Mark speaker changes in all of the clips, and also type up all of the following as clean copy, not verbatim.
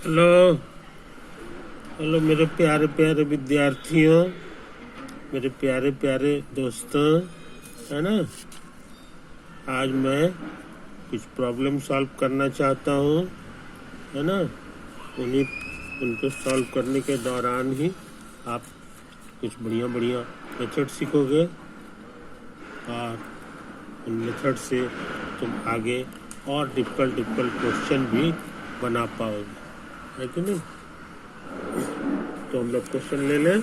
Speaker 1: Hello. Hello मेरे प्यारे प्यारे विद्यार्थियों, मेरे प्यारे प्यारे दोस्तों, है ना। आज मैं कुछ प्रॉब्लम सॉल्व करना चाहता हूँ, है ना। उनको सॉल्व करने के दौरान ही आप कुछ बढ़िया बढ़िया मेथड सीखोगे और उन मेथड से तुम आगे और डिफ़िकल्ट क्वेश्चन भी बना पाओगे, है कि नहीं। तो हम लोग क्वेश्चन ले लें।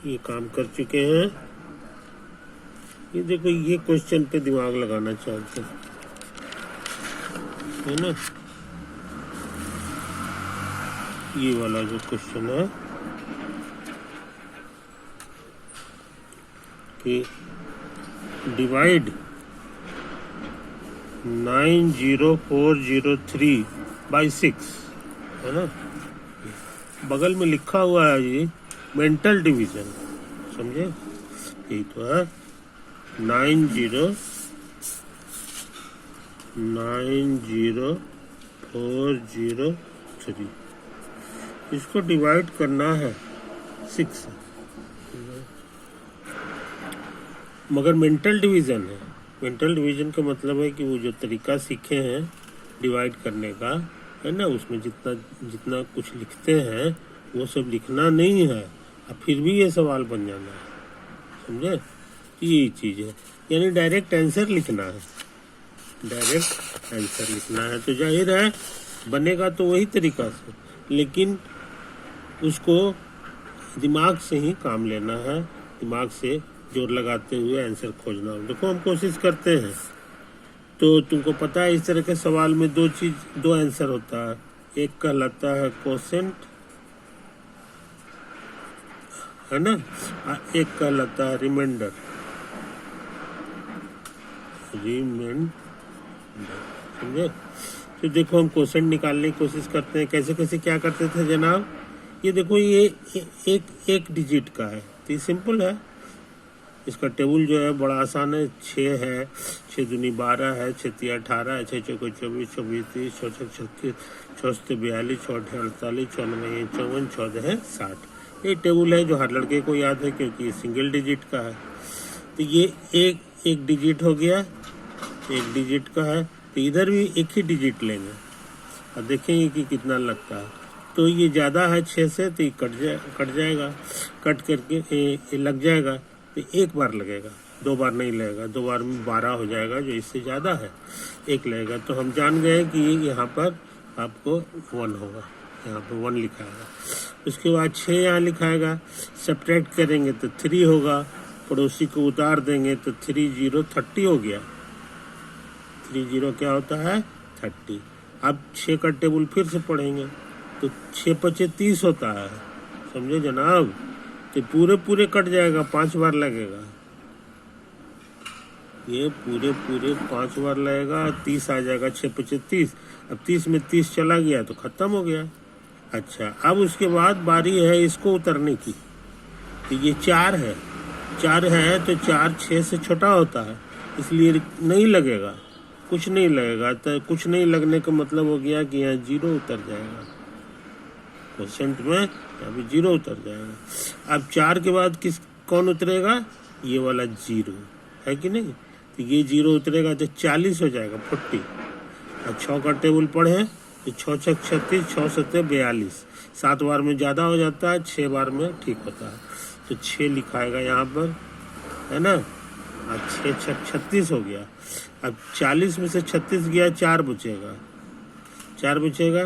Speaker 1: ये काम कर चुके हैं। ये देखो, ये क्वेश्चन पे दिमाग लगाना चाहते हैं, है ना। ये वाला जो क्वेश्चन है कि डिवाइड 90403 बाई 6, है ना। बगल में लिखा हुआ है ये मेंटल डिवीजन, समझे। यही तो है 90403। इसको डिवाइड करना है 6, मगर मेंटल डिवीजन है। मेंटल डिवीजन का मतलब है कि वो जो तरीका सीखे हैं डिवाइड करने का, है ना, उसमें जितना जितना कुछ लिखते हैं वो सब लिखना नहीं है, अब फिर भी ये सवाल बन जाना है, समझे। यही चीज़ है, यानी डायरेक्ट आंसर लिखना है। डायरेक्ट आंसर लिखना है तो जाहिर है बनेगा तो वही तरीका से, लेकिन उसको दिमाग से ही काम लेना है, दिमाग से जोर लगाते हुए आंसर खोजना हो। देखो हम कोशिश करते हैं, तो तुमको पता है इस तरह के सवाल में दो आंसर होता है। एक कहलाता है कोसेंट, है ना, एक कहलाता है रिमाइंडर। समझे। तो देखो हम क्वेश्चन निकालने की कोशिश करते हैं। कैसे कैसे क्या करते थे जनाब। ये देखो, ये एक डिजिट का है, तो ये सिंपल है। इसका टेबल जो है बड़ा आसान है। 6 है, 6 दूनी 12 है, 6 तिया 18 है, 6 चौको 24, 24 30, 6 छक 36, 6 से 42, 6 48, 6 9 54, 14 है 60। ये टेबल है जो हर लड़के को याद है क्योंकि ये सिंगल डिजिट का है। तो ये एक डिजिट हो गया, एक डिजिट का है, तो इधर भी एक ही डिजिट लेंगे और देखेंगे कि कितना लगता है। तो ये ज़्यादा है 6 से, तो ये कट जाएगा, कट करके ये लग जाएगा, तो एक बार लगेगा, 2 बार नहीं लगेगा। 2 बार में 12 हो जाएगा, जो इससे ज़्यादा है एक लगेगा। तो हम जान गए कि यहाँ पर आपको 1 होगा, यहाँ पर 1 लिखाएगा। उसके बाद 6 यहाँ लिखाएगा, सब्ट्रैक्ट करेंगे तो 3 होगा, पड़ोसी को उतार देंगे तो 3 0 30 हो गया। 3 0 क्या होता है 30। अब 6 का टेबल फिर से पढ़ेंगे तो 6 5 30 होता है, समझे जनाब। तो पूरे कट जाएगा, 5 बार लगेगा, ये पूरे 5 बार लगेगा, 30 आ जाएगा। 6 5 30, अब 30 में 30 चला गया तो खत्म हो गया। अच्छा, अब उसके बाद बारी है इसको उतरने की। तो ये 4 है, 4 है तो 4 6 से छोटा होता है, इसलिए नहीं लगेगा, कुछ नहीं लगेगा। तो कुछ नहीं लगने का मतलब हो गया कि यहाँ 0 उतर जाएगा, क्वेश्चन में अभी 0 उतर जाएगा। अब 4 के बाद कौन उतरेगा, ये वाला 0, है कि नहीं। तो ये 0 उतरेगा तो 40 हो जाएगा, 40। अब 6 का टेबल पढ़े तो 6 छक 36, 6 7 42, 7 बार में ज़्यादा हो जाता है, 6 बार में ठीक होता है। तो 6 लिखाएगा यहाँ पर, है ना। अब 6 छक 36 हो गया। अब 40 में से 36 गया, 4 बचेगा, 4 बचेगा,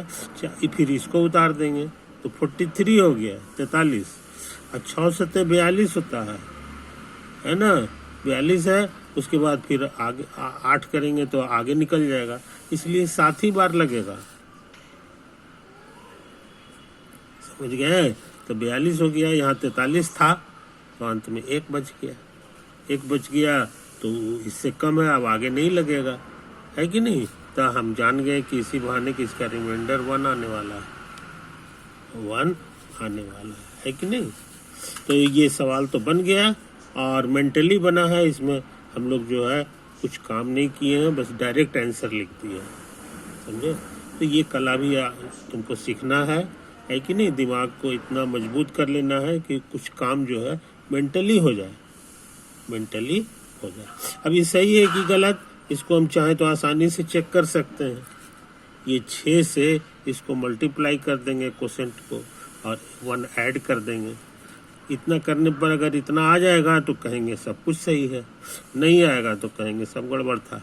Speaker 1: फिर इसको उतार देंगे तो 43 हो गया, 43। और 6 7 42 होता है ना, 42 है। उसके बाद फिर आगे 8 करेंगे तो आगे निकल जाएगा, इसलिए 7 ही बार लगेगा, समझ गए। तो 42 हो गया, यहाँ 43 था, तो अंत में 1 बच गया। 1 बच गया तो इससे कम है, अब आगे नहीं लगेगा, है कि नहीं। तो हम जान गए कि इसी बहाने कि इसका रिमाइंडर 1 आने वाला है, 1 आने वाला है कि नहीं। तो ये सवाल तो बन गया और मेंटली बना है। इसमें हम लोग जो है कुछ काम नहीं किए हैं, बस डायरेक्ट आंसर लिख दिए, समझे। तो ये कला भी तुमको सीखना है कि नहीं। दिमाग को इतना मजबूत कर लेना है कि कुछ काम जो है मेंटली हो जाए, मेंटली हो जाए। अब ये सही है कि गलत, इसको हम चाहें तो आसानी से चेक कर सकते हैं। ये 6 से इसको मल्टीप्लाई कर देंगे क्वोशेंट को और 1 ऐड कर देंगे। इतना करने पर अगर इतना आ जाएगा तो कहेंगे सब कुछ सही है, नहीं आएगा तो कहेंगे सब गड़बड़ था।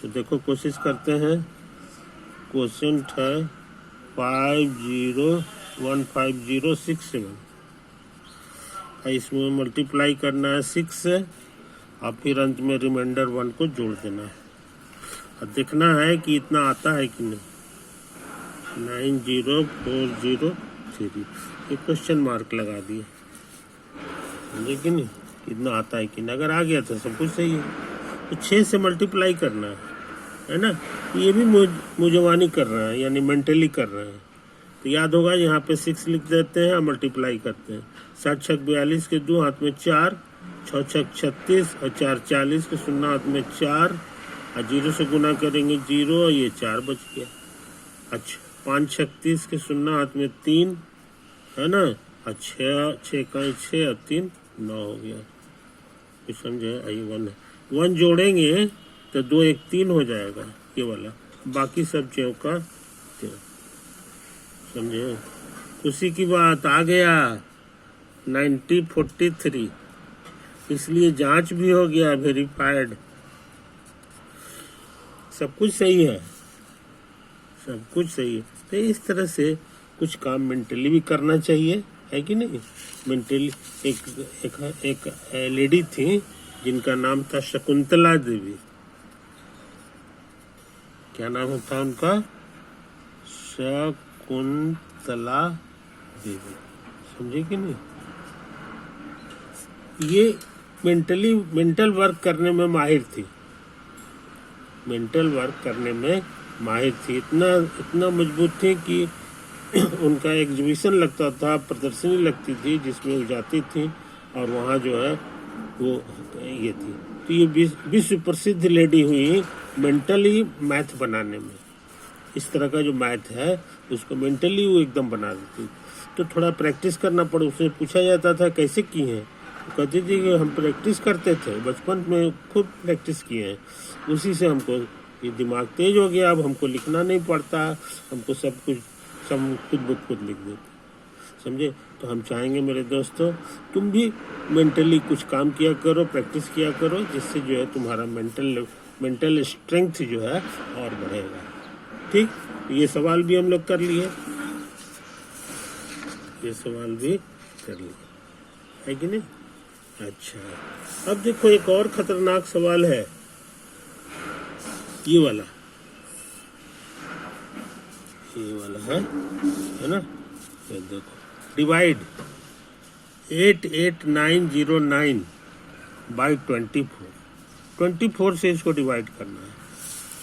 Speaker 1: तो देखो कोशिश करते हैं। क्वोशेंट है 501506 इसमें मल्टीप्लाई करना है 6 से और फिर अंत में रिमाइंडर 1 को जोड़ देना है और देखना है कि इतना आता है कि नहीं। 90403 ये क्वेश्चन मार्क लगा दिए, समझे कि नहीं, इतना आता है कि नहीं। अगर आ गया तो सब कुछ सही है। तो 6 से मल्टीप्लाई करना है ना। ये भी मुजवानी कर रहा है, यानी मेंटली कर रहे हैं। तो याद होगा यहाँ पे 6 लिख देते हैं और मल्टीप्लाई करते हैं। 7 छक 42 के 2 हाथ में 4, 6 छक 36 और 4 40 के 0 हाथ में 4 और 0 से गुना करेंगे 0 और ये 4 बच गया। अच्छा 5 छक 30 के 0 हाथ में 3 है ना, और 6 का 6 और 3 9 हो गया। कुछ समझे? आई 1 जोड़ेंगे तो 2 1 3 हो जाएगा ये वाला, बाकी सब ज्यों का त्यों। समझे? खुशी की बात आ गया 9043, इसलिए जांच भी हो गया, वेरीफाइड, सब कुछ सही है, सब कुछ सही है। तो इस तरह से कुछ काम मेंटली भी करना चाहिए, है कि नहीं। मेंटली एक लेडी थी जिनका नाम था शकुंतला देवी। क्या नाम था उनका? शकुंतला देवी, समझे कि नहीं। ये मेंटल वर्क करने में माहिर थी, मेंटल वर्क करने में माहिर थी। इतना मजबूत थी कि उनका एग्जीबिशन लगता था, प्रदर्शनी लगती थी जिसमें वो जाती थी और वहाँ जो है वो ये थी। तो ये विश्व प्रसिद्ध लेडी हुई मेंटली मैथ बनाने में। इस तरह का जो मैथ है उसको मेंटली वो एकदम बना देती। तो थोड़ा प्रैक्टिस करना पड़ा। उससे पूछा जाता था कैसे की है, तो कहती थी कि हम प्रैक्टिस करते थे, बचपन में खूब प्रैक्टिस किए हैं, उसी से हमको ये दिमाग तेज हो गया। अब हमको लिखना नहीं पड़ता, हमको सब कुछ खुद ब खुद लिख देते, समझे। तो हम चाहेंगे मेरे दोस्तों तुम भी मेंटली कुछ काम किया करो, प्रैक्टिस किया करो, जिससे जो है तुम्हारा मेंटल स्ट्रेंथ जो है और बढ़ेगा। ठीक, ये सवाल भी हम लोग कर लिए, ये सवाल भी कर लिए, है कि नहीं। अच्छा, अब देखो एक और खतरनाक सवाल है, ये वाला है ना। ये देखो, डिवाइड 88909 बाई 24 से इसको डिवाइड करना है।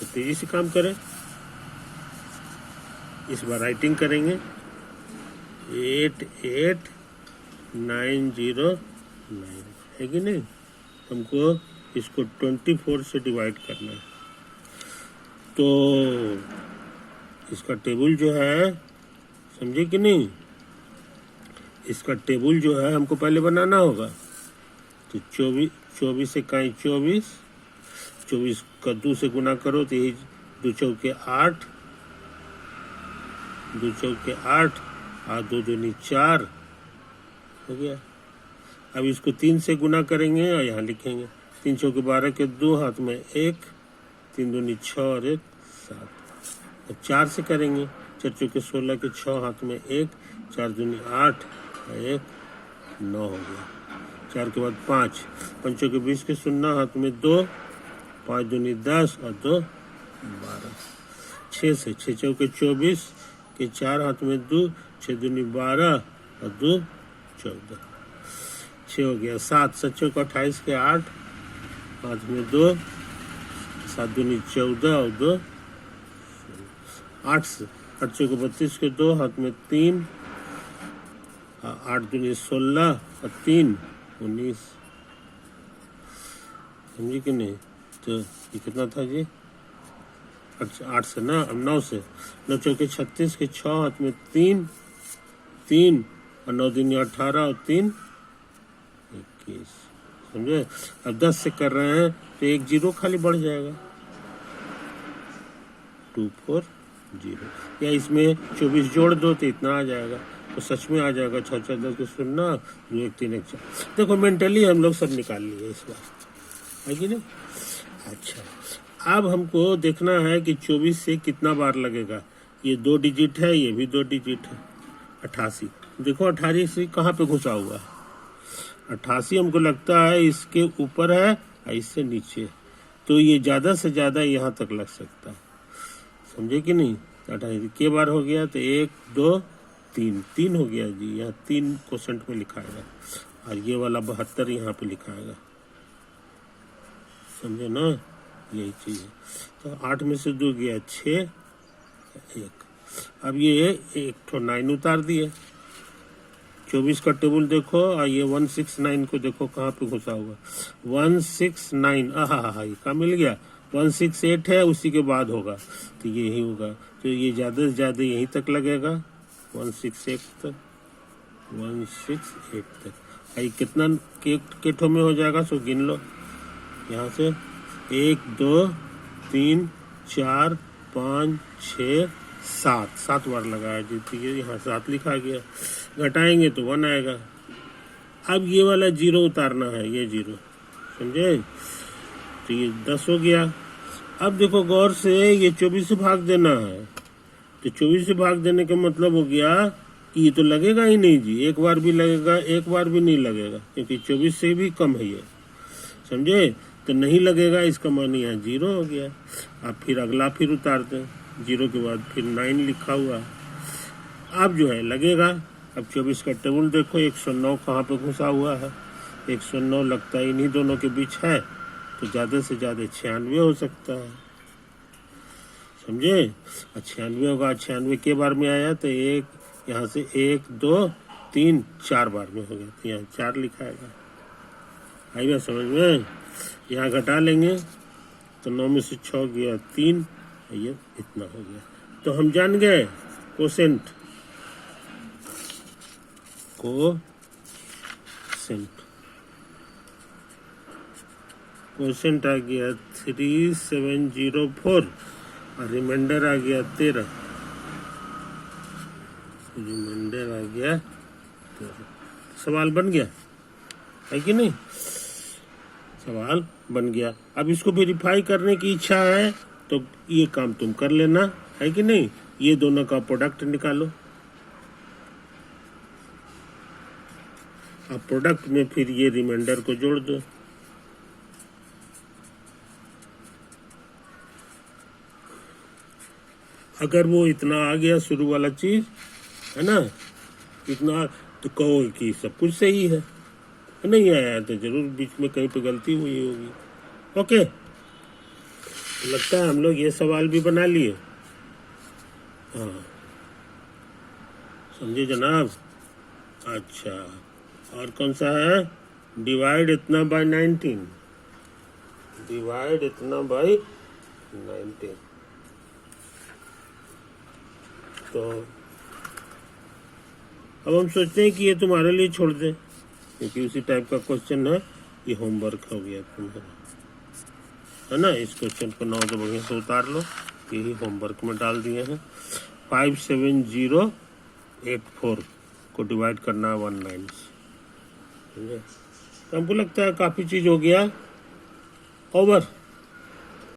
Speaker 1: तो तेजी से काम करें, इस बार राइटिंग करेंगे 88909, है कि नहीं। हमको इसको 24 से डिवाइड करना है। तो इसका टेबल जो है, समझे कि नहीं, इसका टेबल जो है हमको पहले बनाना होगा। तो 24 से कहीं 24 का 2 से गुना करो तो यही 2 चौके 8, 2 चौके 8 और 2 दूनी 4 हो गया। अब इसको 3 से गुना करेंगे और यहाँ लिखेंगे 3 चौके 12 के 2 हाथ में 1, 3 दूनी 6 और 1 7। अब 4 से करेंगे 4 चौके 16 के 6 हाथ में 1, 4 दूनी 8 और 1 9 हो गया। 4 के बाद 5, 5 चौके 20 के 0 हाथ में 2, 5 दूनी 10 और 2 12। 6 से 6 चौके 24 के 4 हाथ में 2, 6 दूनी 12 और 2 14। 6 हो गया। 7 चौके 28 के 8 हाथ में 2, 7 दूनी 14 और 2 8 से 8 चौके 32 के 2 हाथ में 3, 8 दूनी 16 और 3 19। समझे कि नहीं। तो ये कितना था जी? अच्छा 8 से ना, अब 9 से, 9 चौके 36 के 6 हाथ में 3 3 और 9 दूनी 18 और 3 21, समझे। अब 10 से कर रहे हैं तो एक जीरो खाली बढ़ जाएगा, 240, या इसमें 24 जोड़ दो तो इतना आ जाएगा, तो सच में आ जाएगा 6 6 10 के 0 2 1 3 1 4। देखो मेंटली हम लोग सब निकाल लिए इस बार, है कि नहीं। अच्छा, अब हमको देखना है कि 24 से कितना बार लगेगा। ये 2 डिजिट है, ये भी 2 डिजिट है, 88। देखो 88 कहाँ पे घुसा हुआ है, 88 हमको लगता है इसके ऊपर है और इससे नीचे, तो ये ज़्यादा से ज़्यादा यहाँ तक लग सकता है, समझे कि नहीं। 88 के बार हो गया तो 1 2 3 3 हो गया जी, यहाँ 3 क्वोशंट में लिखाएगा और ये वाला 72 यहाँ पे लिखाएगा, समझे ना, यही चीज़ है। तो 8 में से 2 गया 6 1। अब ये एक तो 9 उतार दिए, 24 का टेबल देखो और ये 169 को देखो कहाँ पे घुसा हुआ, 169, हाँ ये कहाँ मिल गया, 168 है, उसी के बाद होगा तो यही होगा, तो ये ज़्यादा से ज़्यादा यहीं तक लगेगा, 168 तक, 168 तक। ये कितना के ठो में हो जाएगा, सो गिन लो यहाँ से, 1 2 3 4 5 6 7 बार लगाया जी, यहाँ 7 लिखा गया, घटाएंगे तो 1 आएगा। अब ये वाला 0 उतारना है, ये 0, समझे, तो ये 10 हो गया। अब देखो गौर से, ये 24 से भाग देना है, तो 24 से भाग देने का मतलब हो गया कि ये तो लगेगा ही नहीं जी, एक बार भी लगेगा, एक बार भी नहीं लगेगा, क्योंकि 24 से भी कम है ये, समझे, तो नहीं लगेगा, इसका मान यहाँ 0 हो गया। अब फिर अगला फिर उतारते हैं, 0 के बाद फिर 9 लिखा हुआ, अब जो है लगेगा। अब 24 का टेबल देखो, 109 कहाँ पे घुसा हुआ है, 109 लगता है इन्हीं दोनों के बीच है, तो ज़्यादा से ज़्यादा 96 हो सकता है, समझे। 96 होगा, 96 के बार में आया तो एक यहाँ से 1 2 3 4 बार में हो गया, तो यहाँ 4 लिखाएगा, आएगा समझ में। यहाँ घटा लेंगे तो 9 में से 6 गया 3, ये इतना हो गया। तो हम जान गए कोसेंट आ गया 3704 और रिमाइंडर आ गया 13, रिमाइंडर आ गया 13। सवाल बन गया, है कि नहीं, सवाल बन गया। अब इसको वेरीफाई करने की इच्छा है तो ये काम तुम कर लेना, है कि नहीं। ये दोनों का प्रोडक्ट निकालो, अब प्रोडक्ट में फिर ये रिमाइंडर को जोड़ दो, अगर वो इतना आ गया शुरू वाला चीज है ना, इतना, तो कहो कि सब कुछ सही है, नहीं आया तो जरूर बीच में कहीं पे गलती हुई होगी। ओके, लगता है हम लोग ये सवाल भी बना लिए, हाँ, समझे जनाब। अच्छा, और कौन सा है, डिवाइड इतना बाय 19, डिवाइड इतना बाय 19। तो अब हम सोचते हैं कि ये तुम्हारे लिए छोड़ दें, क्योंकि उसी टाइप का क्वेश्चन है, ये होमवर्क हो गया तुम्हारा, है ना। इस क्वेश्चन को 9 तो बढ़िया से उतार लो, यही होमवर्क में डाल दिए हैं। 57084 को डिवाइड करना है 19 से, तो हमको लगता है काफ़ी चीज़ हो गया, ओवर।